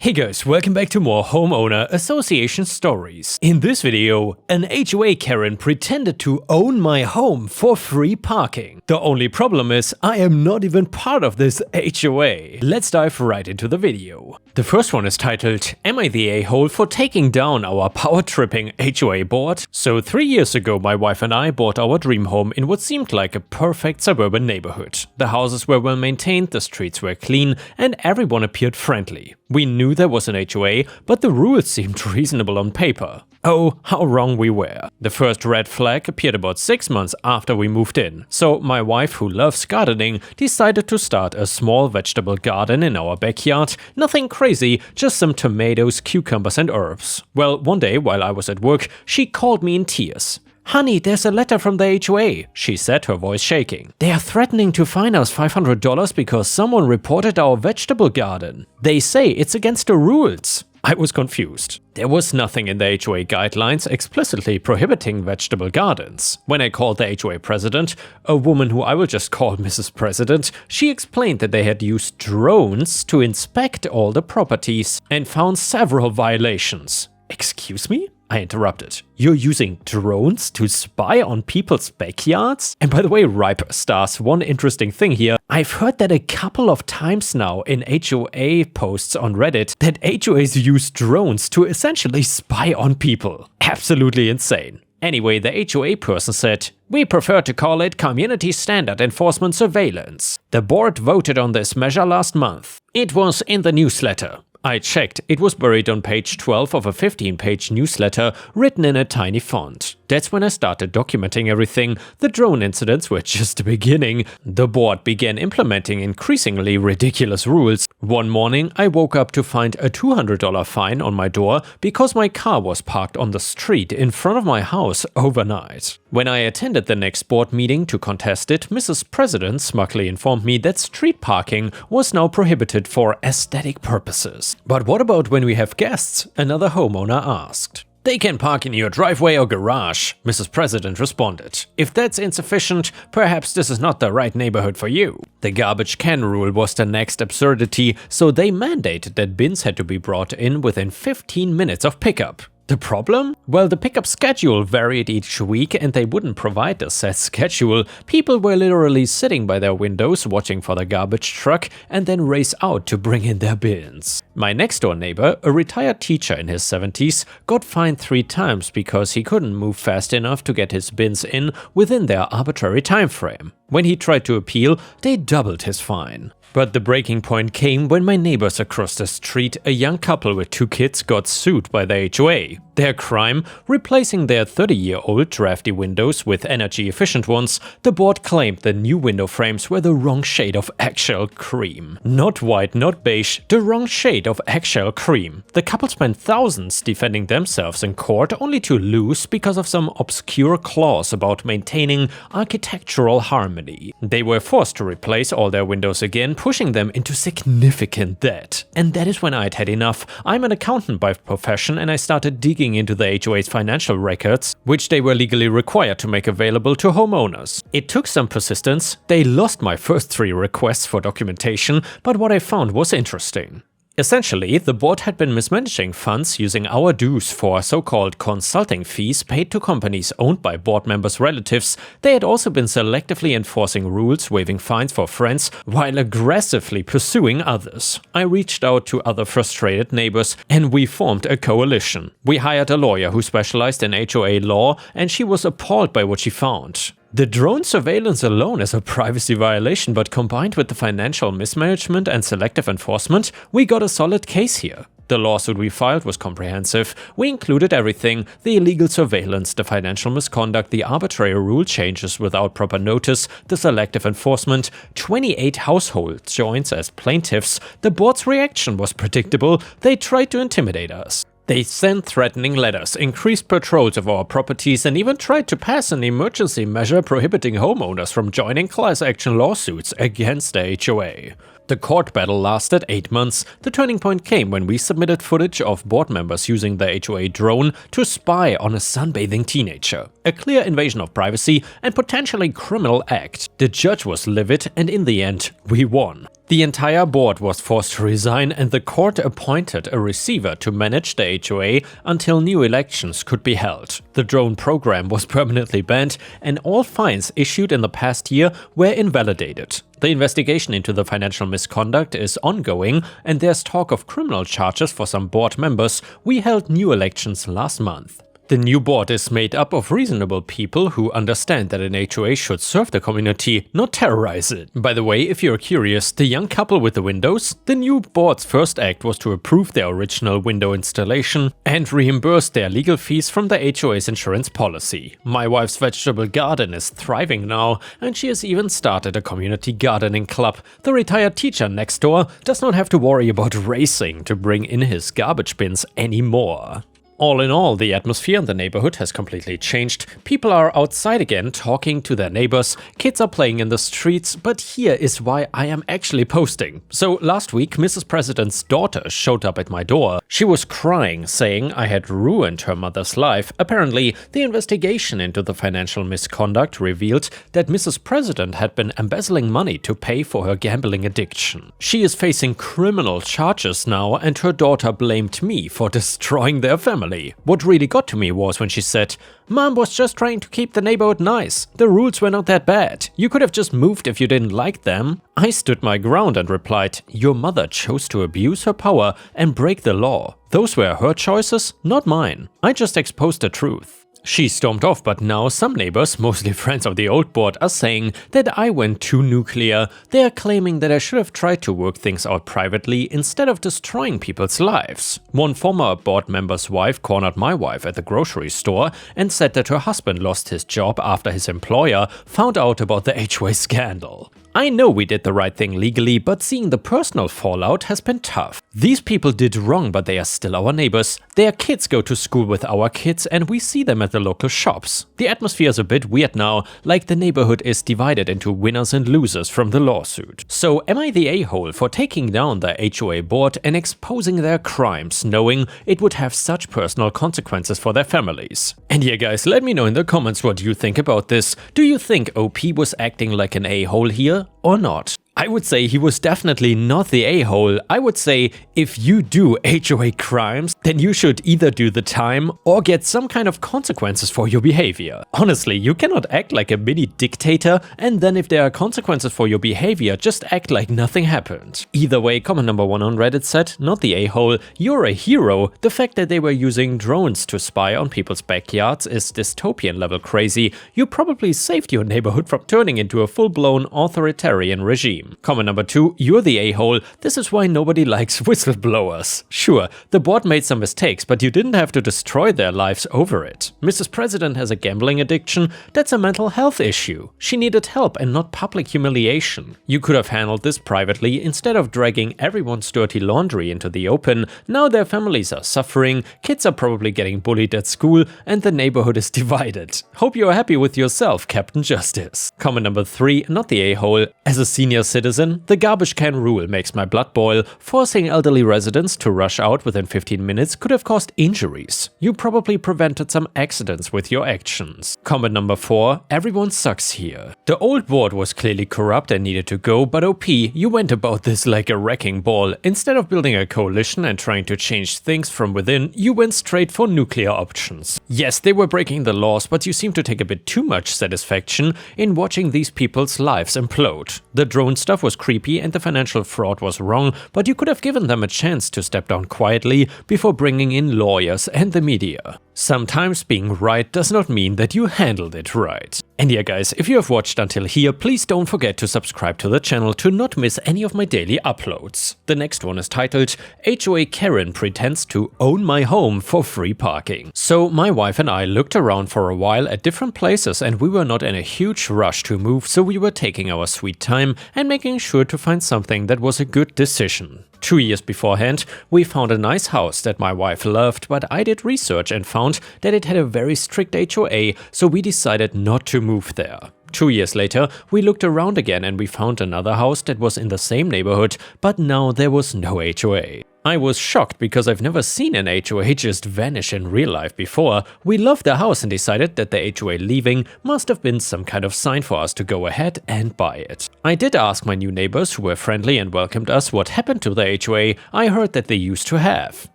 Hey guys, welcome back to more homeowner association stories. In this video, an HOA Karen pretended to own my home for free parking. The only problem is I am not even part of this HOA. Let's dive right into the video. The first one is titled, "Am I the a-hole for taking down our power-tripping HOA board?" So 3 years ago my wife and I bought our dream home in what seemed like a perfect suburban neighborhood. The houses were well maintained, the streets were clean, and everyone appeared friendly. We knew there was an HOA, but the rules seemed reasonable on paper. Oh, how wrong we were. The first red flag appeared about 6 months after we moved in. So my wife, who loves gardening, decided to start a small vegetable garden in our backyard. Nothing crazy, just some tomatoes, cucumbers and herbs. Well, one day while I was at work, she called me in tears. "Honey, there's a letter from the HOA," she said, her voice shaking. "They are threatening to fine us $500 because someone reported our vegetable garden. They say it's against the rules." I was confused. There was nothing in the HOA guidelines explicitly prohibiting vegetable gardens. When I called the HOA president, a woman who I will just call Mrs. President, she explained that they had used drones to inspect all the properties and found several violations. "Excuse me?" I interrupted. "You're using drones to spy on people's backyards?" And by the way, Ripestories, one interesting thing here, I've heard that a couple of times now in HOA posts on Reddit that HOAs use drones to essentially spy on people. Absolutely insane. Anyway, the HOA person said, "We prefer to call it Community Standard Enforcement Surveillance. The board voted on this measure last month. It was in the newsletter." I checked, it was buried on page 12 of a 15-page newsletter written in a tiny font. That's when I started documenting everything. The drone incidents were just the beginning. The board began implementing increasingly ridiculous rules. One morning, I woke up to find a $200 fine on my door because my car was parked on the street in front of my house overnight. When I attended the next board meeting to contest it, Mrs. President smugly informed me that street parking was now prohibited for aesthetic purposes. "But what about when we have guests?" another homeowner asked. "They can park in your driveway or garage," Mrs. President responded. "If that's insufficient, perhaps this is not the right neighborhood for you." The garbage can rule was the next absurdity, so they mandated that bins had to be brought in within 15 minutes of pickup. The problem? Well, the pickup schedule varied each week and they wouldn't provide a set schedule. People were literally sitting by their windows watching for the garbage truck and then race out to bring in their bins. My next door neighbor, a retired teacher in his 70s, got fined 3 times because he couldn't move fast enough to get his bins in within their arbitrary time frame. When he tried to appeal, they doubled his fine. But the breaking point came when my neighbors across the street, a young couple with 2 kids, got sued by the HOA. Their crime? Replacing their 30-year-old drafty windows with energy-efficient ones. The board claimed the new window frames were the wrong shade of eggshell cream. Not white, not beige, the wrong shade of eggshell cream. The couple spent thousands defending themselves in court only to lose because of some obscure clause about maintaining architectural harmony. They were forced to replace all their windows again, pushing them into significant debt. And that is when I'd had enough. I'm an accountant by profession and I started digging into the HOA's financial records, which they were legally required to make available to homeowners. It took some persistence. They lost my first 3 requests for documentation, but what I found was interesting. Essentially, the board had been mismanaging funds using our dues for so-called consulting fees paid to companies owned by board members' relatives. They had also been selectively enforcing rules, waiving fines for friends, while aggressively pursuing others. I reached out to other frustrated neighbors and we formed a coalition. We hired a lawyer who specialized in HOA law and she was appalled by what she found. The drone surveillance alone is a privacy violation, but combined with the financial mismanagement and selective enforcement, we got a solid case here. The lawsuit we filed was comprehensive. We included everything: the illegal surveillance, the financial misconduct, the arbitrary rule changes without proper notice, the selective enforcement, 28 households joined as plaintiffs. The board's reaction was predictable. They tried to intimidate us. They sent threatening letters, increased patrols of our properties, and even tried to pass an emergency measure prohibiting homeowners from joining class action lawsuits against the HOA. The court battle lasted 8 months. The turning point came when we submitted footage of board members using the HOA drone to spy on a sunbathing teenager. A clear invasion of privacy and potentially criminal act. The judge was livid and in the end, we won. The entire board was forced to resign and the court appointed a receiver to manage the HOA until new elections could be held. The drone program was permanently banned and all fines issued in the past year were invalidated. The investigation into the financial misconduct is ongoing and there's talk of criminal charges for some board members. We held new elections last month. The new board is made up of reasonable people who understand that an HOA should serve the community, not terrorize it. By the way, if you're curious, the young couple with the windows, the new board's first act was to approve their original window installation and reimburse their legal fees from the HOA's insurance policy. My wife's vegetable garden is thriving now, and she has even started a community gardening club. The retired teacher next door does not have to worry about racing to bring in his garbage bins anymore. All in all, the atmosphere in the neighborhood has completely changed. People are outside again talking to their neighbors, kids are playing in the streets, but here is why I am actually posting. So last week, Mrs. President's daughter showed up at my door. She was crying, saying I had ruined her mother's life. Apparently, the investigation into the financial misconduct revealed that Mrs. President had been embezzling money to pay for her gambling addiction. She is facing criminal charges now and her daughter blamed me for destroying their family. What really got to me was when she said, "Mom was just trying to keep the neighborhood nice. The rules were not that bad. You could have just moved if you didn't like them." I stood my ground and replied, "Your mother chose to abuse her power and break the law. Those were her choices, not mine. I just exposed the truth." She stormed off, but now some neighbors, mostly friends of the old board, are saying that I went too nuclear. They are claiming that I should have tried to work things out privately instead of destroying people's lives. One former board member's wife cornered my wife at the grocery store and said that her husband lost his job after his employer found out about the HOA scandal. I know we did the right thing legally, but seeing the personal fallout has been tough. These people did wrong, but they are still our neighbors. Their kids go to school with our kids and we see them at the local shops. The atmosphere is a bit weird now, like the neighborhood is divided into winners and losers from the lawsuit. So am I the a-hole for taking down the HOA board and exposing their crimes, knowing it would have such personal consequences for their families? And yeah guys, let me know in the comments what you think about this. Do you think OP was acting like an a-hole here? Or not? I would say he was definitely not the a-hole. I would say if you do HOA crimes, then you should either do the time or get some kind of consequences for your behavior. Honestly, you cannot act like a mini dictator and then if there are consequences for your behavior, just act like nothing happened. Either way, comment number 1 on Reddit said, "Not the a-hole, you're a hero. The fact that they were using drones to spy on people's backyards is dystopian level crazy. You probably saved your neighborhood from turning into a full-blown authoritarian regime." Comment number 2, "You're the a-hole. This is why nobody likes whistleblowers." Sure, the board made some mistakes, but you didn't have to destroy their lives over it. Mrs. President has a gambling addiction. That's a mental health issue. She needed help and not public humiliation. You could have handled this privately instead of dragging everyone's dirty laundry into the open. Now their families are suffering, kids are probably getting bullied at school, and the neighborhood is divided. Hope you're happy with yourself, Captain Justice. Comment number 3, "Not the a-hole. As a senior citizen, the garbage can rule makes my blood boil. Forcing elderly residents to rush out within 15 minutes could have caused injuries. You probably prevented some accidents with your actions." Comment number 4, "Everyone sucks here. The old board was clearly corrupt and needed to go, but OP, you went about this like a wrecking ball. Instead of building a coalition and trying to change things from within, you went straight for nuclear options. Yes, they were breaking the laws, but you seem to take a bit too much satisfaction in watching these people's lives implode. The drone stuff was creepy and the financial fraud was wrong, but you could have given them a chance to step down quietly before bringing in lawyers and the media. Sometimes being right does not mean that you handled it right." And yeah guys, if you have watched until here, please don't forget to subscribe to the channel to not miss any of my daily uploads. The next one is titled, "HOA Karen pretends to own my home for free parking." So my wife and I looked around for a while at different places and we were not in a huge rush to move, so we were taking our sweet time and making sure to find something that was a good decision. 2 years beforehand, we found a nice house that my wife loved, but I did research and found that it had a very strict HOA, so we decided not to move there. 2 years later, we looked around again and we found another house that was in the same neighborhood, but now there was no HOA. I was shocked because I've never seen an HOA just vanish in real life before. We loved the house and decided that the HOA leaving must have been some kind of sign for us to go ahead and buy it. I did ask my new neighbors, who were friendly and welcomed us, what happened to the HOA I heard that they used to have.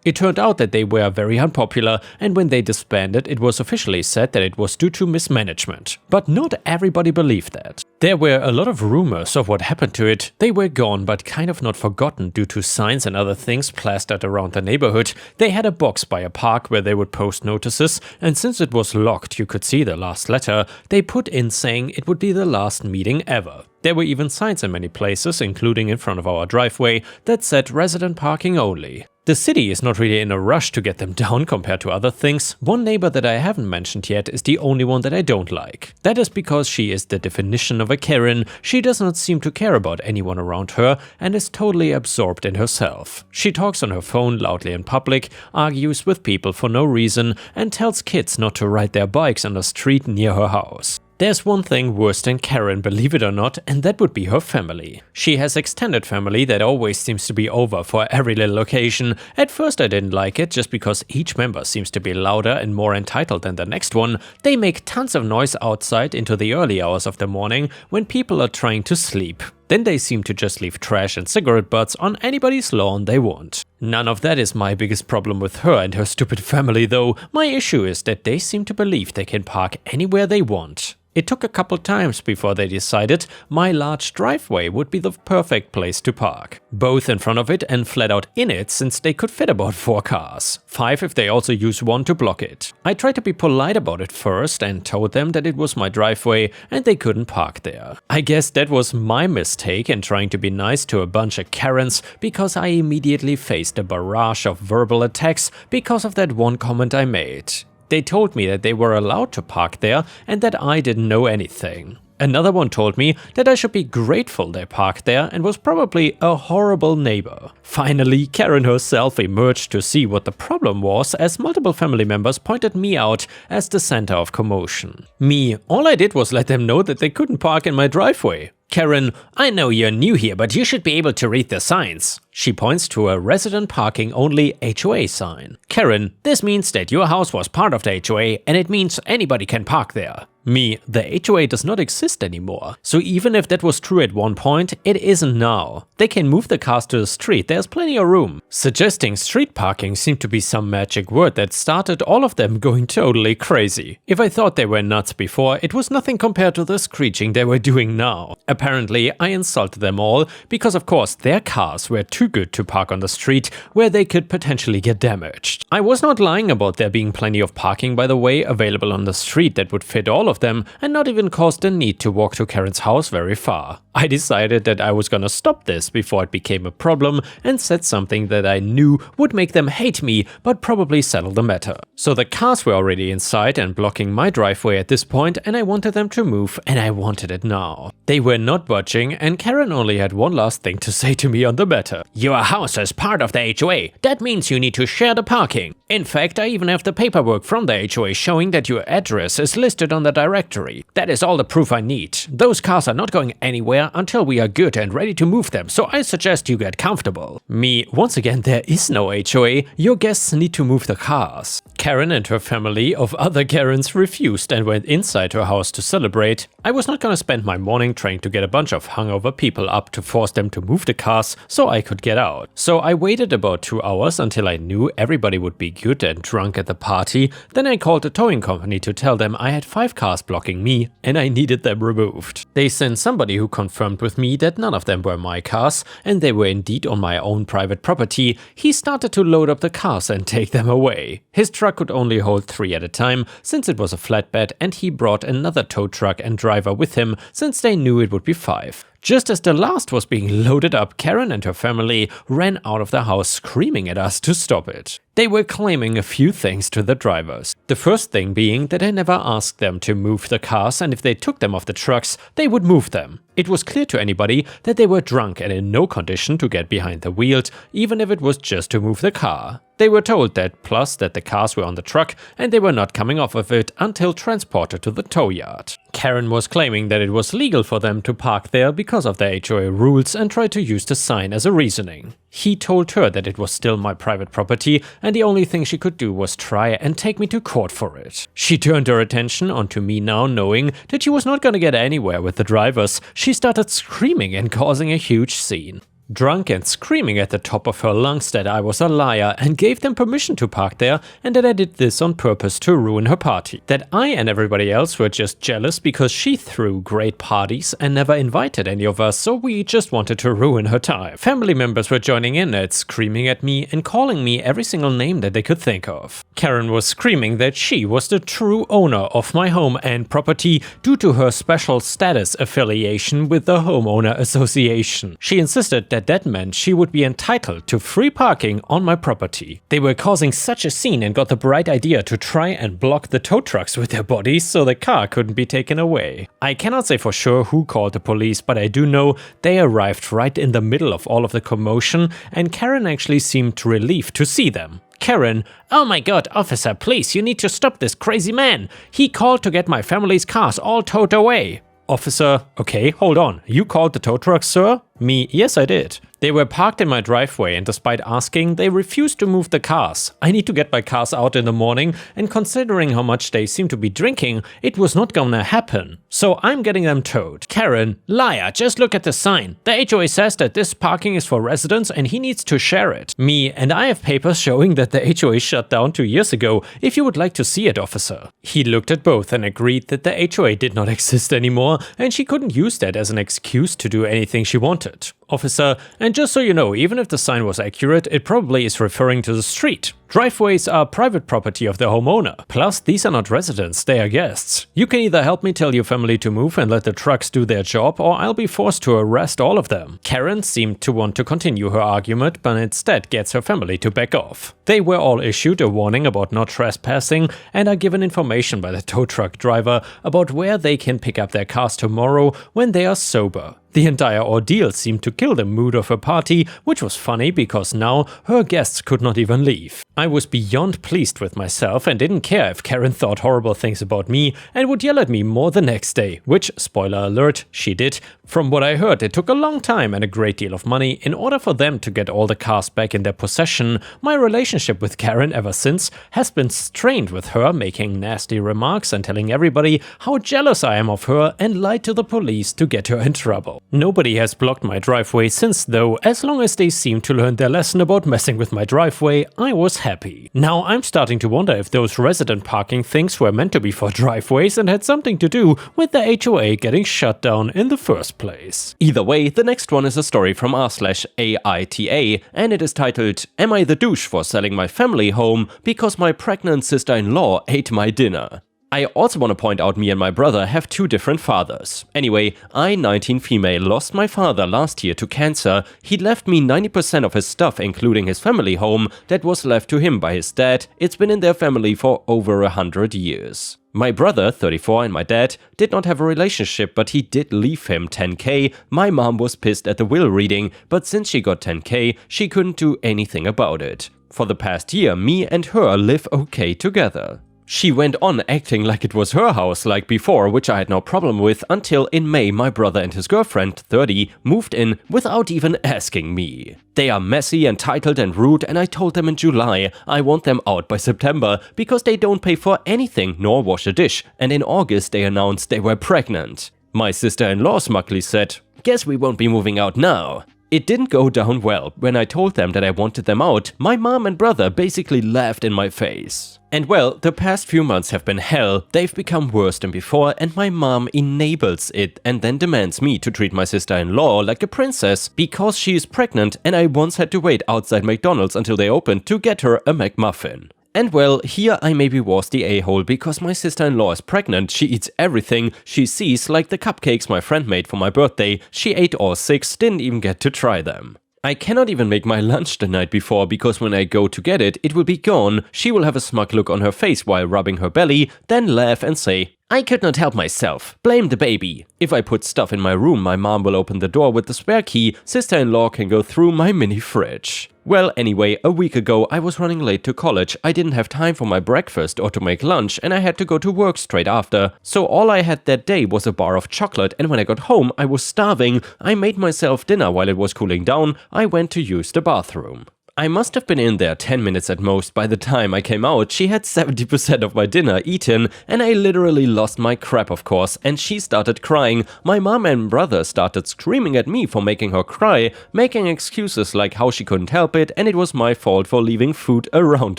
It turned out that they were very unpopular, and when they disbanded, it was officially said that it was due to mismanagement. But not everybody believed that. There were a lot of rumors of what happened to it. They were gone, but kind of not forgotten due to signs and other things plastered around the neighborhood. They had a box by a park where they would post notices, and since it was locked, you could see the last letter, they put in saying it would be the last meeting ever. There were even signs in many places, including in front of our driveway, that said resident parking only. The city is not really in a rush to get them down compared to other things. One neighbor that I haven't mentioned yet is the only one that I don't like. That is because she is the definition of a Karen. She does not seem to care about anyone around her and is totally absorbed in herself. She talks on her phone loudly in public, argues with people for no reason, and tells kids not to ride their bikes on the street near her house. There's one thing worse than Karen, believe it or not, and that would be her family. She has extended family that always seems to be over for every little occasion. At first I didn't like it just because each member seems to be louder and more entitled than the next one. They make tons of noise outside into the early hours of the morning when people are trying to sleep. Then they seem to just leave trash and cigarette butts on anybody's lawn they want. None of that is my biggest problem with her and her stupid family though. My issue is that they seem to believe they can park anywhere they want. It took a couple times before they decided my large driveway would be the perfect place to park. Both in front of it and flat out in it, since they could fit about 4 cars. 5 if they also use one to block it. I tried to be polite about it first and told them that it was my driveway and they couldn't park there. I guess that was my mistake in trying to be nice to a bunch of Karens, because I immediately faced a barrage of verbal attacks because of that one comment I made. They told me that they were allowed to park there and that I didn't know anything. Another one told me that I should be grateful they parked there and was probably a horrible neighbor. Finally, Karen herself emerged to see what the problem was, as multiple family members pointed me out as the center of commotion. Me, all I did was let them know that they couldn't park in my driveway. Karen, I know you're new here, but you should be able to read the signs. She points to a resident parking only HOA sign. Karen, this means that your house was part of the HOA and it means anybody can park there. Me, the HOA does not exist anymore, so even if that was true at one point, it isn't now. They can move the cars to the street, there's plenty of room. Suggesting street parking seemed to be some magic word that started all of them going totally crazy. If I thought they were nuts before, it was nothing compared to the screeching they were doing now. Apparently, I insulted them all, because of course their cars were too good to park on the street, where they could potentially get damaged. I was not lying about there being plenty of parking, by the way, available on the street that would fit all of them and not even cause the need to walk to Karen's house very far. I decided that I was gonna stop this before it became a problem and said something that I knew would make them hate me but probably settle the matter. So the cars were already inside and blocking my driveway at this point, and I wanted them to move, and I wanted it now. They were not budging, and Karen only had one last thing to say to me on the matter. Your house is part of the HOA. That means you need to share the parking. In fact, I even have the paperwork from the HOA showing that your address is listed on the directory. That is all the proof I need. Those cars are not going anywhere until we are good and ready to move them, so I suggest you get comfortable. Me, once again, there is no HOA. Your guests need to move the cars. Karen and her family of other Karens refused and went inside her house to celebrate. I was not gonna spend my morning trying to get a bunch of hungover people up to force them to move the cars so I could get out. So I waited about 2 hours until I knew everybody would be good and drunk at the party. Then I called the towing company to tell them I had 5 cars blocking me and I needed them removed. They sent somebody who confirmed with me that none of them were my cars and they were indeed on my own private property. He started to load up the cars and take them away. His truck could only hold 3 at a time since it was a flatbed, and he brought another tow truck and driver with him since they knew it would be 5. Just as the last was being loaded up, Karen and her family ran out of the house screaming at us to stop it. They were claiming a few things to the drivers. The first thing being that I never asked them to move the cars, and if they took them off the trucks, they would move them. It was clear to anybody that they were drunk and in no condition to get behind the wheels, even if it was just to move the car. They were told that, plus that the cars were on the truck and they were not coming off of it until transported to the tow yard. Karen was claiming that it was legal for them to park there because of the HOA rules and tried to use the sign as a reasoning. He told her that it was still my private property and the only thing she could do was try and take me to court for it. She turned her attention onto me now, knowing that she was not gonna get anywhere with the drivers. She started screaming and causing a huge scene. Drunk and screaming at the top of her lungs that I was a liar and gave them permission to park there and that I did this on purpose to ruin her party. That I and everybody else were just jealous because she threw great parties and never invited any of us, so we just wanted to ruin her time. Family members were joining in at screaming at me and calling me every single name that they could think of. Karen was screaming that she was the true owner of my home and property due to her special status affiliation with the Homeowner Association. She insisted that meant she would be entitled to free parking on my property. They were causing such a scene and got the bright idea to try and block the tow trucks with their bodies so the car couldn't be taken away. I cannot say for sure who called the police, but I do know they arrived right in the middle of all of the commotion and Karen actually seemed relieved to see them. Karen, "Oh my god, officer, please, you need to stop this crazy man. He called to get my family's cars all towed away." Officer, okay, hold on. You called the tow truck, sir? Me, yes I did. They were parked in my driveway and despite asking, they refused to move the cars. I need to get my cars out in the morning and considering how much they seem to be drinking, it was not gonna happen. So I'm getting them towed. Karen, liar, just look at the sign. The HOA says that this parking is for residents and he needs to share it. Me, and I have papers showing that the HOA shut down 2 years ago, if you would like to see it, officer. He looked at both and agreed that the HOA did not exist anymore and she couldn't use that as an excuse to do anything she wanted. Officer, and just so you know, even if the sign was accurate, it probably is referring to the street. Driveways are private property of the homeowner. Plus, these are not residents, they are guests. You can either help me tell your family to move and let the trucks do their job, or I'll be forced to arrest all of them. Karen seemed to want to continue her argument, but instead gets her family to back off. They were all issued a warning about not trespassing and are given information by the tow truck driver about where they can pick up their cars tomorrow when they are sober. The entire ordeal seemed to kill the mood of her party, which was funny because now her guests could not even leave. I was beyond pleased with myself and didn't care if Karen thought horrible things about me and would yell at me more the next day, which, spoiler alert, she did. From what I heard, it took a long time and a great deal of money in order for them to get all the cars back in their possession. My relationship with Karen ever since has been strained, with her making nasty remarks and telling everybody how jealous I am of her and lied to the police to get her in trouble. Nobody has blocked my driveway since though, as long as they seem to learn their lesson about messing with my driveway, I was happy. Now I'm starting to wonder if those resident parking things were meant to be for driveways and had something to do with the HOA getting shut down in the first place. Either way, the next one is a story from r/AITA and it is titled, "Am I the douche for selling my family home because my pregnant sister-in-law ate my dinner?" I also want to point out me and my brother have two different fathers. Anyway, I, 19 female, lost my father last year to cancer. He left me 90% of his stuff, including his family home, that was left to him by his dad. It's been in their family for over 100 years. My brother, 34, and my dad did not have a relationship, but he did leave him 10k. My mom was pissed at the will reading, but since she got 10k, she couldn't do anything about it. For the past year, me and her live okay together. She went on acting like it was her house like before, which I had no problem with, until in May my brother and his girlfriend, 30, moved in without even asking me. They are messy, entitled and rude, and I told them in July I want them out by September because they don't pay for anything nor wash a dish, and in August they announced they were pregnant. My sister-in-law smugly said, "Guess we won't be moving out now." It didn't go down well. When I told them that I wanted them out, my mom and brother basically laughed in my face. And well, the past few months have been hell. They've become worse than before and my mom enables it and then demands me to treat my sister-in-law like a princess because she is pregnant and I once had to wait outside McDonald's until they opened to get her a McMuffin. And well, here I maybe was the a-hole because my sister-in-law is pregnant, she eats everything she sees, like the cupcakes my friend made for my birthday. She ate all 6, didn't even get to try them. I cannot even make my lunch the night before because when I go to get it, it will be gone. She will have a smug look on her face while rubbing her belly, then laugh and say, "I could not help myself. Blame the baby." If I put stuff in my room, my mom will open the door with the spare key. Sister-in-law can go through my mini fridge. Well, anyway, a week ago I was running late to college. I didn't have time for my breakfast or to make lunch and I had to go to work straight after. So all I had that day was a bar of chocolate, and when I got home I was starving. I made myself dinner while it was cooling down. I went to use the bathroom. I must have been in there 10 minutes at most. By the time I came out, she had 70% of my dinner eaten, and I literally lost my crap, of course, and she started crying. My mom and brother started screaming at me for making her cry, making excuses like how she couldn't help it and it was my fault for leaving food around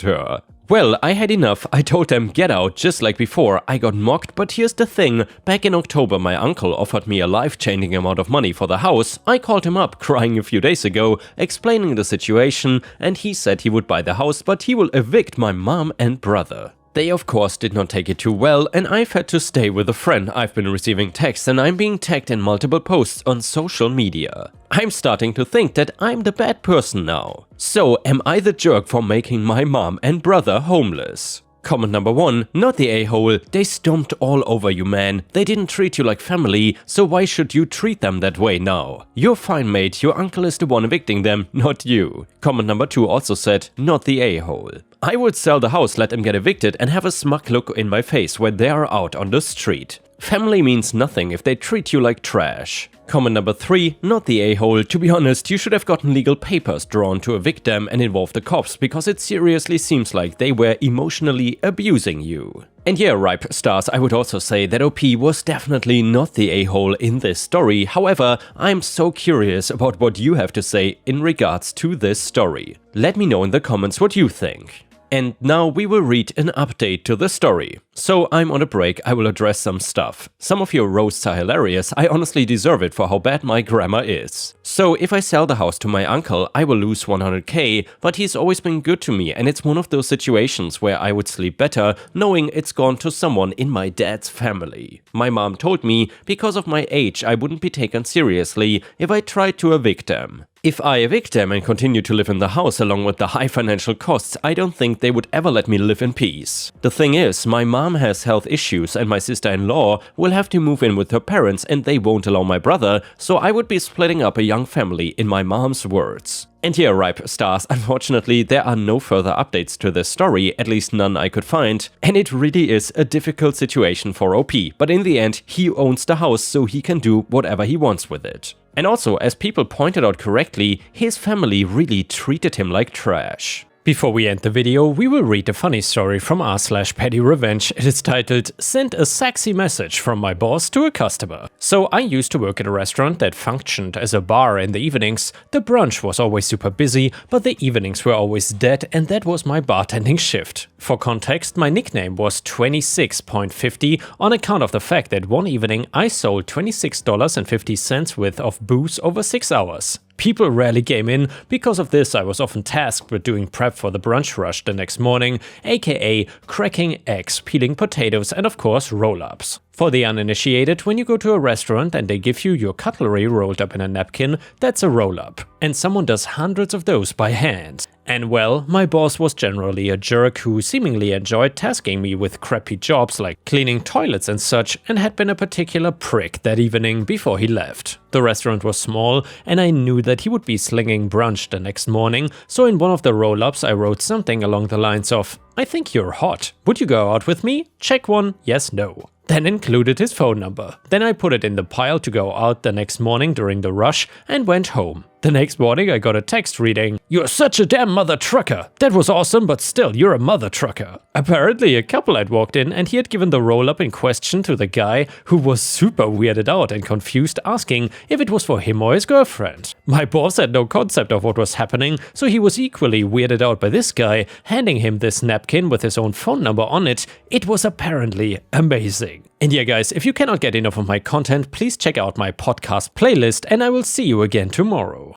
her. Well, I had enough. I told them, get out, just like before. I got mocked, but here's the thing. Back in October, my uncle offered me a life-changing amount of money for the house. I called him up, crying a few days ago, explaining the situation, and he said he would buy the house, but he will evict my mom and brother. They of course did not take it too well, and I've had to stay with a friend. I've been receiving texts and I'm being tagged in multiple posts on social media. I'm starting to think that I'm the bad person now. So, am I the jerk for making my mom and brother homeless? Comment number 1, not the a-hole. They stomped all over you, man. They didn't treat you like family, so why should you treat them that way now? You're fine, mate. Your uncle is the one evicting them, not you. Comment number 2 also said, not the a-hole. I would sell the house, let them get evicted, and have a smug look in my face when they are out on the street. Family means nothing if they treat you like trash. Comment number 3, not the a-hole. To be honest, you should have gotten legal papers drawn to evict them and involve the cops, because it seriously seems like they were emotionally abusing you. And yeah, Ripe Stars, I would also say that OP was definitely not the a-hole in this story. However, I'm so curious about what you have to say in regards to this story. Let me know in the comments what you think. And now we will read an update to the story. So I'm on a break, I will address some stuff. Some of your roasts are hilarious, I honestly deserve it for how bad my grammar is. So if I sell the house to my uncle, I will lose 100k, but he's always been good to me and it's one of those situations where I would sleep better knowing it's gone to someone in my dad's family. My mom told me because of my age I wouldn't be taken seriously if I tried to evict them. If I evict them and continue to live in the house along with the high financial costs, I don't think they would ever let me live in peace. The thing is, my mom has health issues and my sister-in-law will have to move in with her parents and they won't allow my brother, so I would be splitting up a young family in my mom's words. And here, Ripe Stars, unfortunately there are no further updates to this story, at least none I could find, and it really is a difficult situation for OP, but in the end he owns the house so he can do whatever he wants with it. And also, as people pointed out correctly, his family really treated him like trash. Before we end the video, we will read a funny story from r/PattyRevenge. It is titled, "Sent a sexy message from my boss to a customer." So I used to work at a restaurant that functioned as a bar in the evenings. The brunch was always super busy, but the evenings were always dead, and that was my bartending shift. For context, my nickname was 26.50 on account of the fact that one evening I sold $26.50 worth of booze over 6 hours. People rarely came in. Because of this, I was often tasked with doing prep for the brunch rush the next morning, aka cracking eggs, peeling potatoes, and of course roll-ups. For the uninitiated, when you go to a restaurant and they give you your cutlery rolled up in a napkin, that's a roll-up. And someone does hundreds of those by hand. And well, my boss was generally a jerk who seemingly enjoyed tasking me with crappy jobs like cleaning toilets and such, and had been a particular prick that evening before he left. The restaurant was small, and I knew that he would be slinging brunch the next morning, so in one of the roll-ups I wrote something along the lines of, "I think you're hot. Would you go out with me? Check 1, yes, no." Then included his phone number. Then I put it in the pile to go out the next morning during the rush and went home. The next morning I got a text reading, "You're such a damn mother trucker. That was awesome, but still, you're a mother trucker." Apparently a couple had walked in and he had given the roll-up in question to the guy, who was super weirded out and confused, asking if it was for him or his girlfriend. My boss had no concept of what was happening, so he was equally weirded out by this guy, handing him this napkin with his own phone number on it. It was apparently amazing. And yeah guys, if you cannot get enough of my content, please check out my podcast playlist and I will see you again tomorrow.